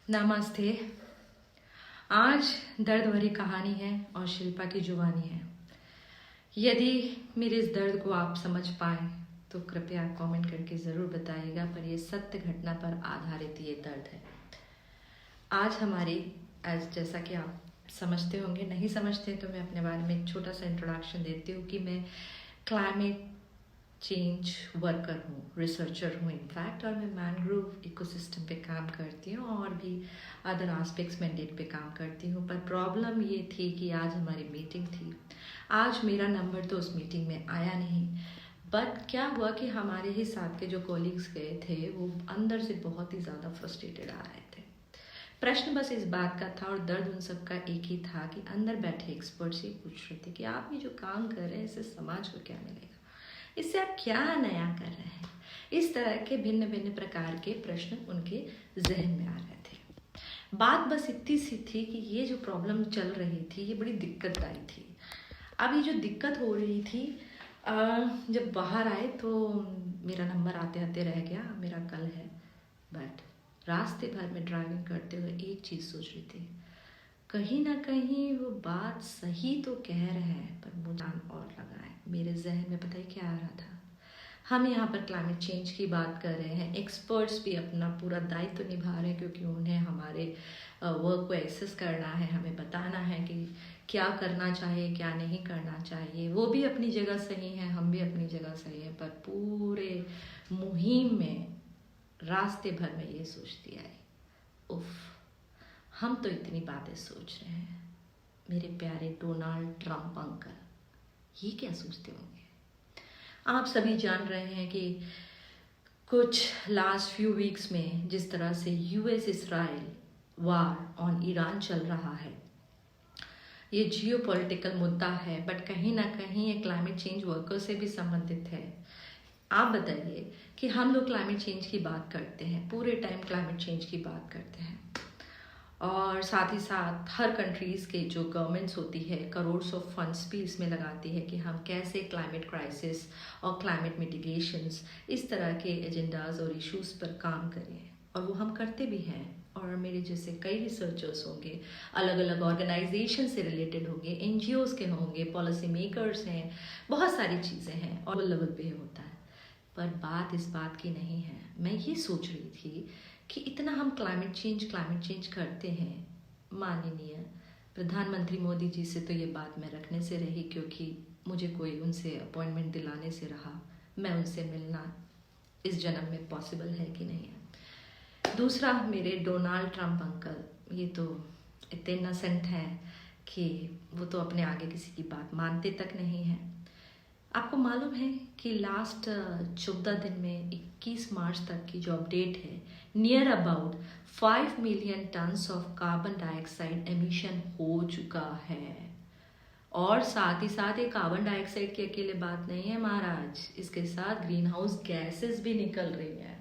नमस्ते। आज दर्द भरी कहानी है और शिल्पा की जुबानी है। यदि मेरे इस दर्द को आप समझ पाएं तो कृपया कमेंट करके ज़रूर बताइएगा, पर यह सत्य घटना पर आधारित ये दर्द है। आज हमारी जैसा कि आप समझते होंगे, नहीं समझते तो मैं अपने बारे में एक छोटा सा इंट्रोडक्शन देती हूँ कि मैं क्लाइमेट चेंज वर्कर हूँ, रिसर्चर हूँ इनफैक्ट, और मैं मैनग्रोव इकोसिस्टम पे काम करती हूँ और भी अदर एस्पेक्ट्स मैंडेट पे काम करती हूँ। पर प्रॉब्लम ये थी कि आज हमारी मीटिंग थी। आज मेरा नंबर तो उस मीटिंग में आया नहीं, बट क्या हुआ कि हमारे ही साथ के जो कोलीग्स गए थे वो अंदर से बहुत ही ज़्यादा फ्रस्ट्रेटेड आ रहे थे। प्रश्न बस इस बात का था और दर्द उन सब का एक ही था कि अंदर बैठे एक्सपर्ट्स ये पूछ रहे थे कि आप ये जो काम कर रहे हैं इससे समाज को क्या मिलेगा, इससे आप क्या नया कर रहे हैं। इस तरह के भिन्न भिन्न प्रकार के प्रश्न उनके जहन में आ रहे थे। बात बस इतनी सी थी कि ये जो प्रॉब्लम चल रही थी ये बड़ी दिक्कतदायी थी। अब ये जो दिक्कत हो रही थी, जब बाहर आए तो मेरा नंबर आते आते रह गया, मेरा कल है। बट रास्ते भर में ड्राइविंग करते हुए एक चीज़ सोच रही थी, कहीं ना कहीं वो बात सही तो कह रहे हैं पर मुझे और लगा है। मेरे जहन में पता है क्या आ रहा था, हम यहाँ पर क्लाइमेट चेंज की बात कर रहे हैं, एक्सपर्ट्स भी अपना पूरा दायित्व तो निभा रहे हैं क्योंकि उन्हें हमारे वर्क को एक्सेस करना है, हमें बताना है कि क्या करना चाहिए क्या नहीं करना चाहिए। वो भी अपनी जगह सही है, हम भी अपनी जगह सही है, पर पूरे मुहिम में रास्ते भर में ये सोचती आई, उफ, हम तो इतनी बातें सोच रहे हैं, मेरे प्यारे डोनाल्ड ट्रंप अंकल ये क्या सोचते होंगे। आप सभी जान रहे हैं कि कुछ लास्ट फ्यू वीक्स में जिस तरह से US Israel war on Iran चल रहा है, ये जियोपॉलिटिकल मुद्दा है, बट कहीं ना कहीं ये क्लाइमेट चेंज वर्कर से भी संबंधित है। आप बताइए कि हम लोग क्लाइमेट चेंज की बात करते हैं, पूरे टाइम क्लाइमेट चेंज की बात करते हैं, और साथ ही साथ हर कंट्रीज़ के जो गवर्नमेंट्स होती है करोड़्स ऑफ फंड्स भी इसमें लगाती है कि हम कैसे क्लाइमेट क्राइसिस और क्लाइमेट मिटिगेशंस इस तरह के एजेंडाज और इश्यूज़ पर काम करें, और वो हम करते भी हैं। और मेरे जैसे कई रिसर्चर्स होंगे, अलग अलग ऑर्गेनाइजेशन से रिलेटेड होंगे, एनजीओज़ के होंगे, पॉलिसी मेकर्स हैं, बहुत सारी चीज़ें हैं और लेवल पे होता है। पर बात इस बात की नहीं है। मैं ये सोच रही थी कि इतना हम क्लाइमेट चेंज करते हैं, माननीय प्रधानमंत्री मोदी जी से तो ये बात मैं रखने से रही क्योंकि मुझे कोई उनसे अपॉइंटमेंट दिलाने से रहा, मैं उनसे मिलना इस जन्म में पॉसिबल है कि नहीं है। दूसरा, मेरे डोनाल्ड ट्रंप अंकल, ये तो इतने इनोसेंट हैं कि वो तो अपने आगे किसी की बात मानते तक नहीं हैं। आपको मालूम है कि लास्ट 14 दिन में 21 मार्च तक की जो अपडेट है, near about 5 million tons of carbon dioxide emission हो चुका है। और साथ ही साथ ये कार्बन डाइऑक्साइड की अकेले बात नहीं है महाराज, इसके साथ ग्रीन हाउस गैसेस भी निकल रही हैं।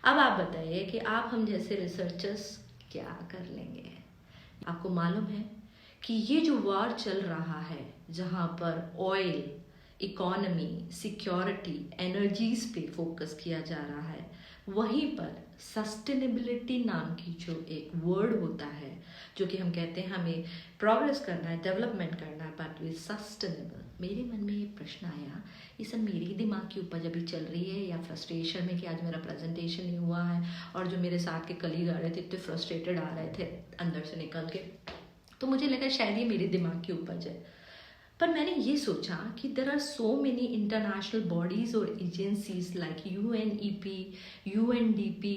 अब आप बताइए कि आप हम जैसे रिसर्चर्स क्या कर लेंगे। आपको मालूम है कि ये जो वार चल रहा है, जहाँ पर ऑयल, इकोनॉमी, सिक्योरिटी, एनर्जीज पे फोकस किया जा रहा है, वहीं पर सस्टेनेबिलिटी नाम की जो एक वर्ड होता है, जो कि हम कहते हैं हमें प्रोग्रेस करना है, डेवलपमेंट करना है, बट विद सस्टेनेबल। मेरे मन में ये प्रश्न आया, ये सब मेरे ही दिमाग की उपज अभी चल रही है या फ्रस्ट्रेशन में कि आज मेरा प्रेजेंटेशन नहीं हुआ है और जो मेरे साथ के कलीग आ रहे थे इतने फ्रस्ट्रेटेड आ रहे थे अंदर से निकल के, तो मुझे लगा शायद ये मेरे दिमाग की उपज है। पर मैंने ये सोचा कि there are so many international bodies और agencies like UNEP, UNDP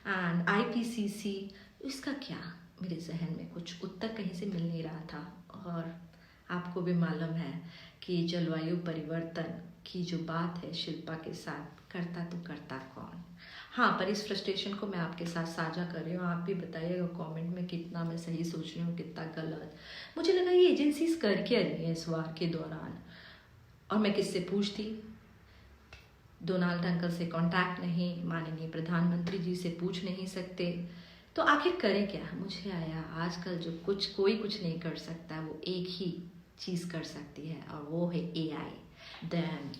and IPCC, इसका क्या, मेरे जहन में कुछ उत्तर कहीं से मिल नहीं रहा था। और आपको भी मालूम है कि जलवायु परिवर्तन की जो बात है शिल्पा के साथ, करता तो करता कौन। हाँ, पर इस फ्रस्ट्रेशन को मैं आपके साथ साझा कर रही हूँ, आप भी बताइएगा कमेंट में कितना मैं सही सोच रही हूँ कितना गलत। मुझे लगा ये एजेंसीज कर क्या रही हैं इस वार के दौरान, और मैं किससे पूछती, डोनाल्ड अंकल से कांटेक्ट नहीं, माननीय प्रधानमंत्री जी से पूछ नहीं सकते, तो आखिर करें क्या। मुझे आया आजकल जो कोई कुछ नहीं कर सकता, वो एक ही चीज़ कर सकती है और वो है एआई। देन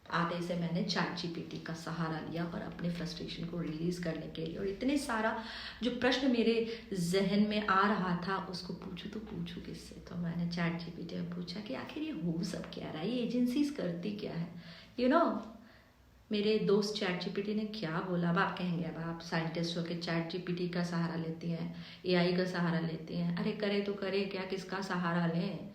आते से मैंने चैट जीपीटी का सहारा लिया और अपने फ्रस्ट्रेशन को रिलीज़ करने के लिए, और इतने सारा जो प्रश्न मेरे जहन में आ रहा था उसको पूछूं तो पूछूं किससे, तो मैंने चैट जीपीटी में पूछा कि आखिर ये हो सब क्या रहा है, ये एजेंसीज करती क्या है, यू नो। मेरे दोस्त चैट जीपीटी ने क्या बोला। अब आप कहेंगे अब आप साइंटिस्ट हो के चैट जीपीटी का सहारा लेती हैं, एआई का सहारा लेती हैं, अरे करे तो करे क्या, किसका सहारा लें।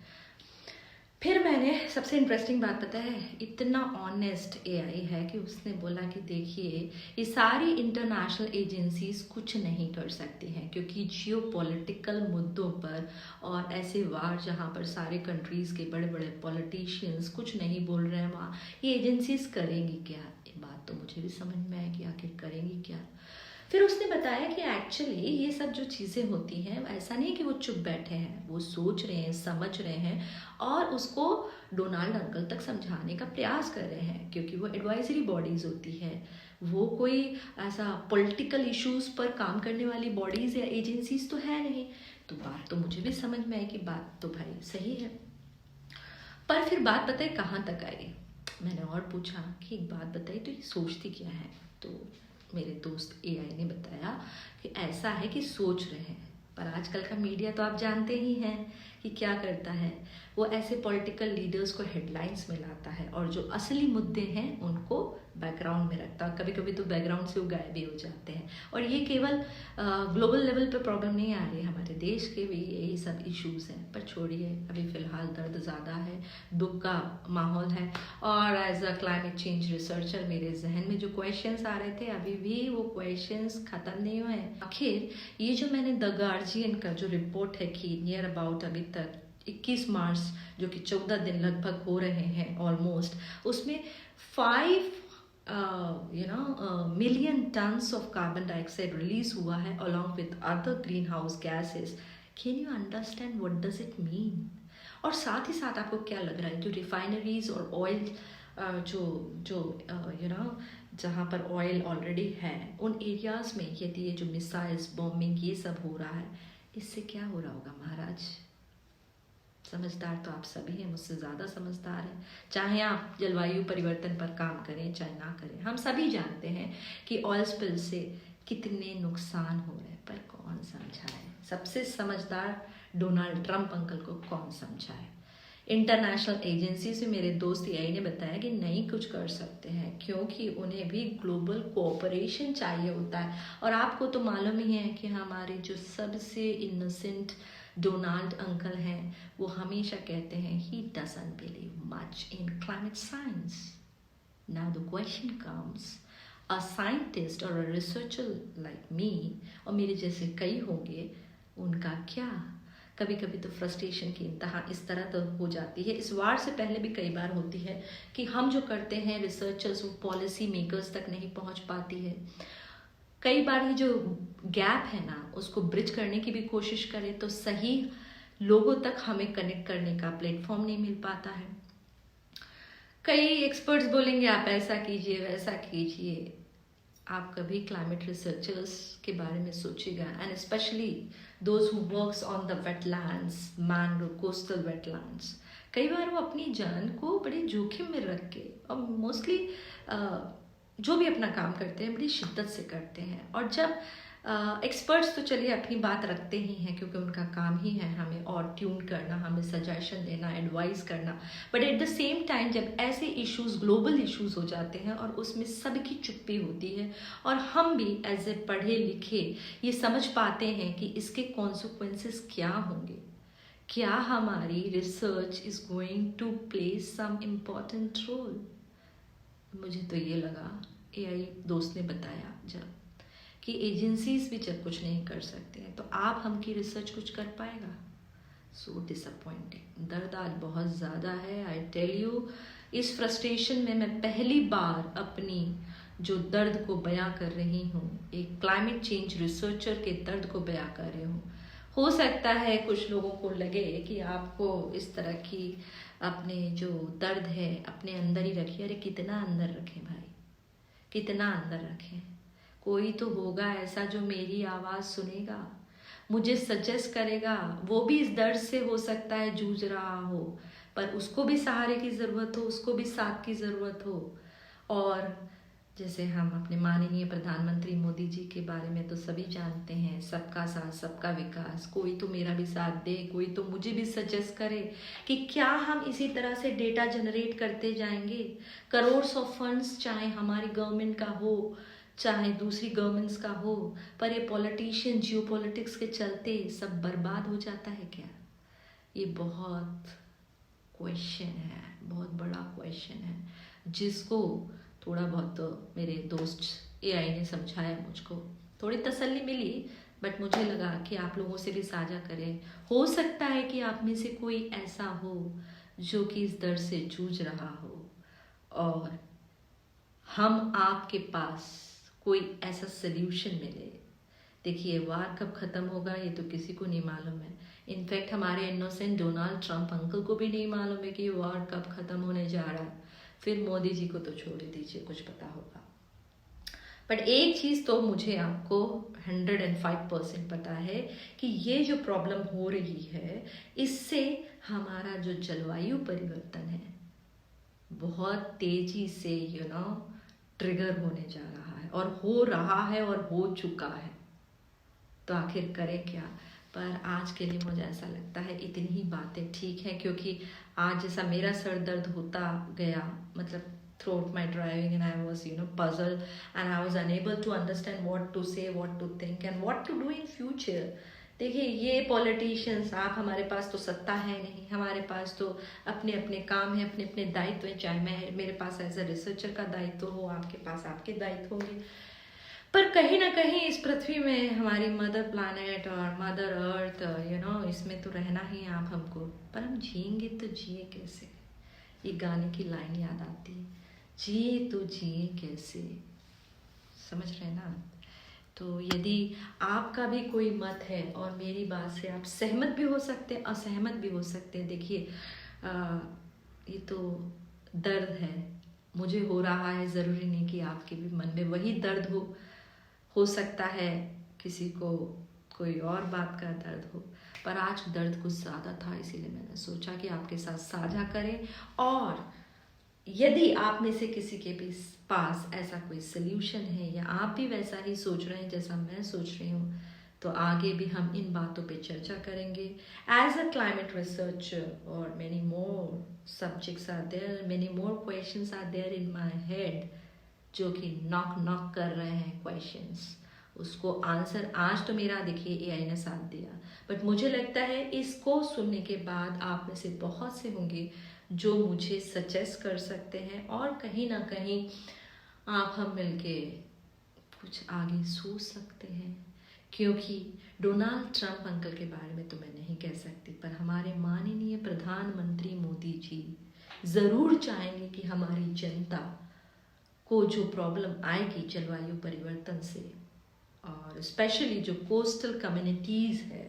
फिर मैंने, सबसे इंटरेस्टिंग बात पता है, इतना ऑनेस्ट एआई है कि उसने बोला कि देखिए ये सारी इंटरनेशनल एजेंसीज कुछ नहीं कर सकती हैं, क्योंकि जियोपॉलिटिकल मुद्दों पर और ऐसे वार जहाँ पर सारे कंट्रीज़ के बड़े बड़े पॉलिटिशियंस कुछ नहीं बोल रहे हैं, वहाँ ये एजेंसीज करेंगी क्या। ये बात तो मुझे भी समझ में आई कि आखिर करेंगी क्या। फिर उसने बताया कि एक्चुअली ये सब जो चीज़ें होती हैं ऐसा नहीं कि वो चुप बैठे हैं, वो सोच रहे हैं, समझ रहे हैं और उसको डोनाल्ड अंकल तक समझाने का प्रयास कर रहे हैं, क्योंकि वो एडवाइजरी बॉडीज़ होती है, वो कोई ऐसा पॉलिटिकल इश्यूज़ पर काम करने वाली बॉडीज़ या एजेंसीज तो है नहीं। तो बात तो मुझे भी समझ में आई कि बात तो भाई सही है। पर फिर बात बताए कहाँ तक आई। मैंने और पूछा कि एक बात बताइए तो ये सोचती क्या है। तो मेरे दोस्त एआई ने बताया कि ऐसा है कि सोच रहे हैं, पर आजकल का मीडिया तो आप जानते ही हैं कि क्या करता है, वो ऐसे पॉलिटिकल लीडर्स को हेडलाइंस में लाता है और जो असली मुद्दे हैं उनको बैकग्राउंड में रखता है। कभी कभी तो बैकग्राउंड से वो गायब भी हो जाते हैं। और ये केवल ग्लोबल लेवल पे प्रॉब्लम नहीं आ रही, हमारे देश के भी यही सब इश्यूज हैं। पर छोड़िए, अभी फ़िलहाल दर्द ज़्यादा है, दुख का माहौल है। और as a climate change researcher मेरे जहन में जो क्वेश्चंस आ रहे थे, अभी भी वो क्वेश्चंस ख़त्म नहीं हुए हैं। आखिर ये जो मैंने द गार्जियन का जो रिपोर्ट है कि नियर अबाउट अभी तक 21 मार्च, जो कि 14 दिन लगभग हो रहे हैं ऑलमोस्ट, उसमें 5 million tons of carbon dioxide release हुआ है along with other green house gases. Can you understand what does it mean. और साथ ही साथ आपको क्या लग रहा है, जो रिफाइनरीज और ऑयल जहाँ पर ऑयल ऑलरेडी है उन एरियाज में यदि ये जो मिसाइल्स, बॉम्बिंग, ये सब हो रहा है, इससे क्या हो रहा होगा महाराज। समझदार तो आप सभी हैं, मुझसे ज़्यादा समझदार हैं। चाहे आप जलवायु परिवर्तन पर काम करें चाहे ना करें, हम सभी जानते हैं कि ऑयल स्पिल से कितने नुकसान हो रहे हैं, पर कौन समझाए। सबसे समझदार डोनाल्ड ट्रंप अंकल को कौन समझाए। इंटरनेशनल एजेंसी से मेरे दोस्त एआई ने बताया कि नहीं कुछ कर सकते हैं, क्योंकि उन्हें भी ग्लोबल कोऑपरेशन चाहिए होता है। और आपको तो मालूम ही है कि हमारे जो सबसे इनोसेंट डोनाल्ड अंकल हैं, वो हमेशा कहते हैं he doesn't believe much in climate science. Now the question comes, a scientist और अ रिसर्चर लाइक मी, और मेरे जैसे कई होंगे, उनका क्या। कभी कभी तो फ्रस्ट्रेशन की इंतहा इस तरह तो हो जाती है, इस वार से पहले भी कई बार होती है, कि हम जो करते हैं रिसर्चर्स, वो पॉलिसी मेकर्स तक नहीं पहुंच पाती है। कई बार ये जो गैप है ना, उसको ब्रिज करने की भी कोशिश करें तो सही लोगों तक हमें कनेक्ट करने का प्लेटफॉर्म नहीं मिल पाता है। कई एक्सपर्ट्स बोलेंगे आप ऐसा कीजिए वैसा कीजिए, आप कभी क्लाइमेट रिसर्चर्स के बारे में सोचिएगा, and specially those who works on the wetlands, mangrove coastal wetlands. कई बार वो अपनी जान को बड़े जोखिम में रख के, और मोस्टली जो भी अपना काम करते हैं बड़ी शिद्दत से करते हैं। और जब एक्सपर्ट्स तो चलिए अपनी बात रखते ही हैं, क्योंकि उनका काम ही है हमें और ट्यून करना, हमें सजेशन देना, एडवाइस करना। But at the same time जब ऐसे इश्यूज, ग्लोबल इश्यूज हो जाते हैं और उसमें सबकी चुप्पी होती है, और हम भी एज ए पढ़े लिखे ये समझ पाते हैं कि इसके कॉन्सिक्वेंसेस क्या होंगे, क्या हमारी research is going to play some important role. मुझे तो ये लगा, एआई दोस्त ने बताया जब, कि एजेंसीज भी जब कुछ नहीं कर सकते हैं तो आप हम की रिसर्च कुछ कर पाएगा। So disappointing. दर्द आज बहुत ज़्यादा है, आई टेल यू। इस फ्रस्ट्रेशन में मैं पहली बार अपनी जो दर्द को बयां कर रही हूँ, एक क्लाइमेट चेंज रिसर्चर के दर्द को बयां कर रही हूँ। हो सकता है कुछ लोगों को लगे कि आपको इस तरह की अपने जो दर्द है अपने अंदर ही रखिए। अरे कितना अंदर रखें भाई, कितना अंदर रखें। कोई तो होगा ऐसा जो मेरी आवाज़ सुनेगा, मुझे सजेस्ट करेगा, वो भी इस दर्द से हो सकता है जूझ रहा हो। पर उसको भी सहारे की ज़रूरत हो, उसको भी साथ की ज़रूरत हो। और जैसे हम अपने माननीय प्रधानमंत्री मोदी जी के बारे में तो सभी जानते हैं, सबका साथ सबका विकास। कोई तो मेरा भी साथ दे, कोई तो मुझे भी सजेस्ट करे कि क्या हम इसी तरह से डेटा जनरेट करते जाएंगे। करोड्स ऑफ फंड्स चाहे हमारी गवर्नमेंट का हो चाहे दूसरी गवर्नमेंट्स का हो, पर ये पॉलिटिशियन जियोपॉलिटिक्स के चलते सब बर्बाद हो जाता है क्या? ये बहुत क्वेश्चन है, बहुत बड़ा क्वेश्चन है, जिसको थोड़ा बहुत तो मेरे दोस्त एआई ने समझाया, मुझको थोड़ी तसल्ली मिली। बट मुझे लगा कि आप लोगों से भी साझा करें। हो सकता है कि आप में से कोई ऐसा हो जो कि इस दर्द से जूझ रहा हो, और हम आपके पास कोई ऐसा सल्यूशन मिले। देखिए, वार कब ख़त्म होगा ये तो किसी को नहीं मालूम है। इनफैक्ट हमारे इनोसेंट डोनाल्ड ट्रंप अंकल को भी नहीं मालूम है कि ये वार कब ख़त्म होने जा रहा है। फिर मोदी जी को तो छोड़ दीजिए, कुछ पता होगा। बट एक चीज़ तो मुझे आपको 105% पता है कि ये जो प्रॉब्लम हो रही है, इससे हमारा जो जलवायु परिवर्तन है बहुत तेजी से ट्रिगर होने जा रहा है, और हो रहा है और हो चुका है। तो आखिर करें क्या? पर आज के लिए मुझे ऐसा लगता है इतनी ही बातें ठीक है, क्योंकि आज जैसा मेरा सर दर्द होता गया, मतलब throughout my driving, and I was puzzled, and I was unable to understand what to say, what to think and what to do in future. देखिए, ये पॉलिटिशियंस, आप, हमारे पास तो सत्ता है नहीं, हमारे पास तो अपने अपने काम है, अपने अपने दायित्व हैं। चाहे मेरे पास एज अ रिसर्चर का दायित्व हो, आपके पास आपके दायित्व होंगे, पर कहीं ना कहीं इस पृथ्वी में हमारी मदर प्लानट और मदर अर्थ इसमें तो रहना ही है आप हमको। पर हम जिएंगे तो जिए कैसे? ये गाने की लाइन याद आती है, जिए तो जिए कैसे। समझ रहे ना? तो यदि आपका भी कोई मत है और मेरी बात से आप सहमत भी हो सकते हैं, असहमत भी हो सकते हैं। देखिए, ये तो दर्द है, मुझे हो रहा है, ज़रूरी नहीं कि आपके भी मन में वही दर्द हो सकता है किसी को कोई और बात का दर्द हो। पर आज दर्द कुछ ज़्यादा था, इसीलिए मैंने सोचा कि आपके साथ साझा करें। और यदि आप में से किसी के भी पास ऐसा कोई सल्यूशन है, या आप भी वैसा ही सोच रहे हैं जैसा मैं सोच रही हूँ, तो आगे भी हम इन बातों पे चर्चा करेंगे। एज अ क्लाइमेट रिसर्चर और many more subjects are there, many more questions are there in my head, जो कि नॉक कर रहे हैं क्वेश्चंस। उसको आंसर आज तो मेरा देखिए एआई ने साथ दिया, बट मुझे लगता है इसको सुनने के बाद आप में से बहुत से होंगे जो मुझे सजेस्ट कर सकते हैं, और कहीं ना कहीं आप हम मिलके कुछ आगे सोच सकते हैं। क्योंकि डोनाल्ड ट्रंप अंकल के बारे में तो मैं नहीं कह सकती, पर हमारे माननीय प्रधानमंत्री मोदी जी ज़रूर चाहेंगे कि हमारी जनता को जो प्रॉब्लम आएगी जलवायु परिवर्तन से, और स्पेशली जो कोस्टल कम्युनिटीज़ है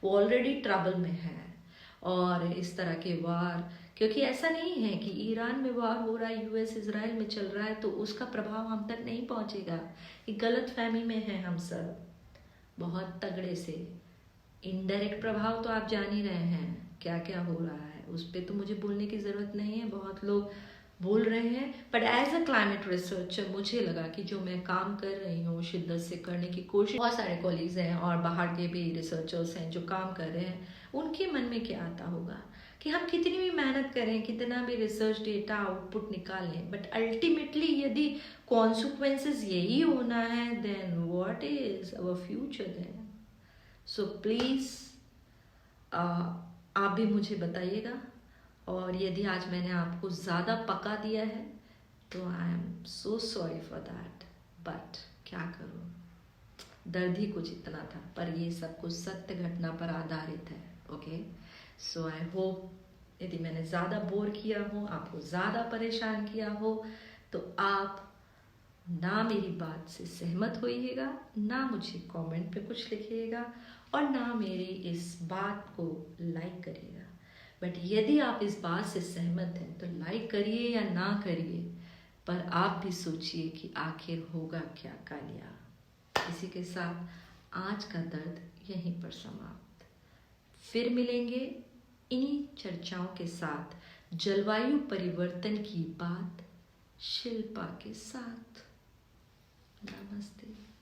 वो ऑलरेडी ट्रबल में है, और इस तरह के वार, क्योंकि ऐसा नहीं है कि ईरान में वार हो रहा है, यूएस इजराइल में चल रहा है तो उसका प्रभाव हम तक नहीं पहुंचेगा। ये गलत फहमी में है हम सब बहुत तगड़े से। इनडायरेक्ट प्रभाव तो आप जान ही रहे हैं क्या क्या हो रहा है, उस पर तो मुझे बोलने की ज़रूरत नहीं है, बहुत लोग बोल रहे हैं। But as a climate researcher मुझे लगा कि जो मैं काम कर रही हूँ शिद्दत से करने की कोशिश, बहुत सारे कॉलीग्स हैं और बाहर के भी रिसर्चर्स हैं जो काम कर रहे हैं, उनके मन में क्या आता होगा कि हम कितनी भी मेहनत करें, कितना भी रिसर्च डेटा आउटपुट निकालें, बट अल्टीमेटली यदि कॉन्सिक्वेंसेस यही होना है, then what is our future then? So please आप भी मुझे बताइएगा, और यदि आज मैंने आपको ज़्यादा पका दिया है तो I am so sorry for that, but क्या करूँ, दर्द ही कुछ इतना था। पर ये सब कुछ सत्य घटना पर आधारित है। ओके, सो आई होप यदि मैंने ज़्यादा बोर किया हो, आपको ज़्यादा परेशान किया हो, तो आप ना मेरी बात से सहमत होइएगा, ना मुझे कमेंट पे कुछ लिखिएगा, और ना मेरी इस बात को लाइक करिएगा। बट यदि आप इस बात से सहमत हैं तो लाइक करिए या ना करिए, पर आप भी सोचिए कि आखिर होगा क्या कालिया। इसी के साथ आज का दर्द यहीं पर समाप्त। फिर मिलेंगे इन्हीं चर्चाओं के साथ जलवायु परिवर्तन की बात शिल्पा के साथ। नमस्ते।